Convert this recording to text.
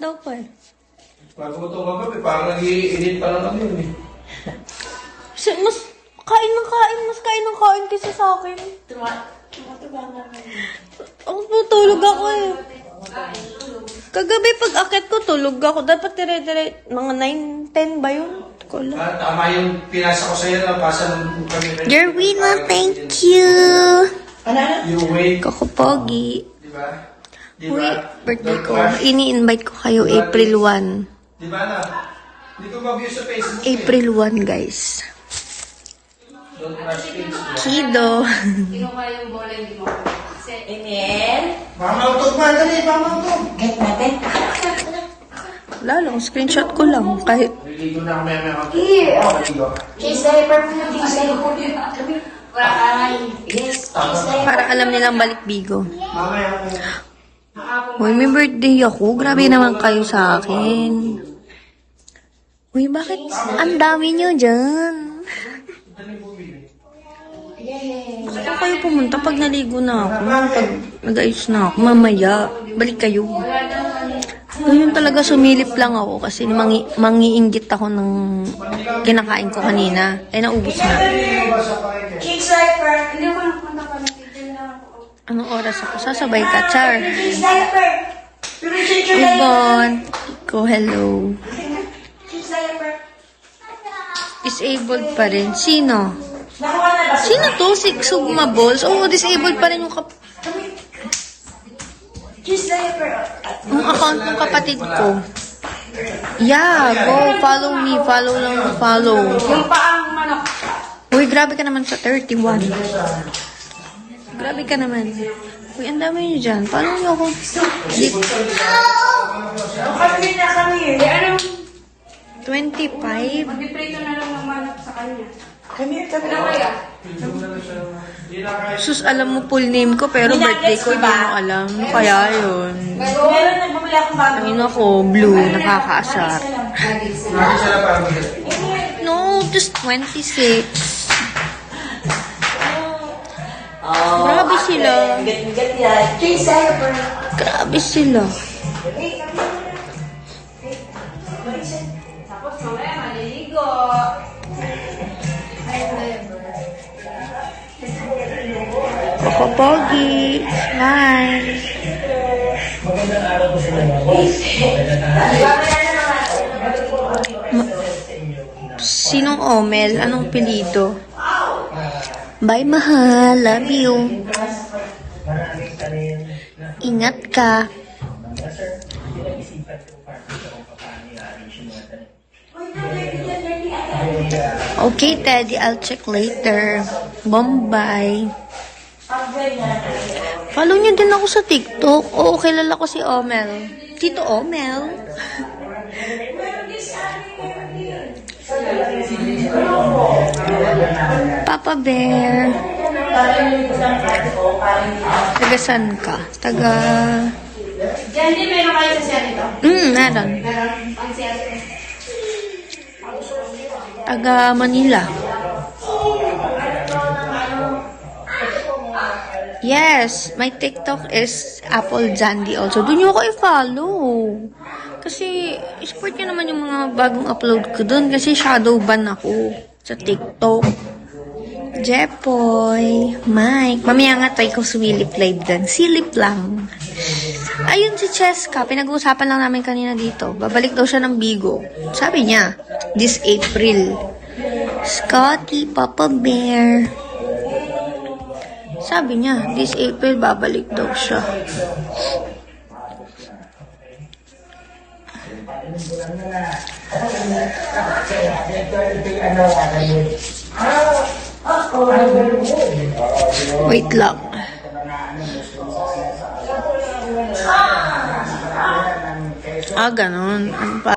Daw pa eh. Bago mo ito kagabi, parang nag-i-init pa lang kami yun eh. Kasi mas kain ng kain. Mas kain ng kain kaysa sa akin. Ako po, tulog ako eh. Kagabi pag akit ko, tulog ako. Dapat dire-dire, mga 9, 10 ba yun? Ko lang. Tama yung pinasa ko sa'yo na pasa ng kami. Jerwina, thank you. You wait. Kokopogi. Diba? Uy, birthday ko. Ini-invite ko kayo April 1. Diba na? Hindi ko mag-view sa Facebook. April 1, guys. Don't rush things. Kido. Kinuha yung bola, hindi mo. Emil? Pamautog ba? Dali, pamautog. Get natin. Wala lang, screenshot ko lang. Kahit Niligo na ako may Here. Niligo. Cheese diaper mo na. Cheese diaper. Wala ka nga. Yes, cheese diaper. para alam nilang balik bigo. Mamaya. Uy, may birthday ako. Grabe naman kayo sa akin. Uy, bakit ang dami nyo dyan? Saan kayo pumunta pag naligo na ako? Pag nag-ayos na ako, mamaya, balik kayo. Ngayon talaga sumilip lang ako kasi mangiinggit ako ng kinakain ko kanina. Eh, naubos na. Cheese diaper. Hindi ko napunta pa. Nag-video na ako. Anong oras ako? Sasabay ka, Char. Cheese diaper. Cheese diaper. Ibon. Ko, hello. Cheese diaper. Disabled pa rin. Sino? Nakuha na ba? Sino to? Si Sugma Balls? Oo, disabled pa rin yung Cheese diaper. yung account ng kapatid ko. Yeah, go. Follow me. Follow lang ng follow. Yung paang manok. Uy, grabe ka naman sa 31. Grabe ka naman. Uy, ang dami nyo dyan. Paano nyo ako? Kami na kami. Eh, anong 25? magpiprito na lang ng manok sa kanya? Kami. Ano kaya? Sus, alam mo full name ko, pero birthday ko hindi mo alam. Kaya yun. Meron nagbumili akong bago. Ang ako, blue, nakakaasar. Nakakita sila parang No, just 26. Oh, Grabe sila. Get yan. Cheese diaper. Grabe sila. Tapos mamaya maliligo. Pogi. Nice. Sinong Omel? Anong pilido? Bye, mahal. Love you. Ingat ka. Okay, Teddy. I'll check later. Bombay. Follow niyo din ako sa TikTok. Oo, kilala ko si Omel. Tito Omel. Papa Bear. Taga saan ka? Taga... Diyan din meron kayo sa siya nito. Meron. Meron ang siya. Taga Manila. Yes, my TikTok is Apple Zandy also. Doon nyo ako i-follow. Kasi, support nyo naman yung mga bagong upload ko doon. Kasi shadow ban ako sa TikTok. Jepoy, Mike. Mamaya nga try ko sumilip live doon. Silip lang. Ayun si Cheska. Pinag-uusapan lang namin kanina dito. Babalik daw siya ng Bigo. Sabi niya, this April. Scotty, Papa Bear. Sabi niya, this April, babalik daw siya. Wait lang. Ganun. Ano pa?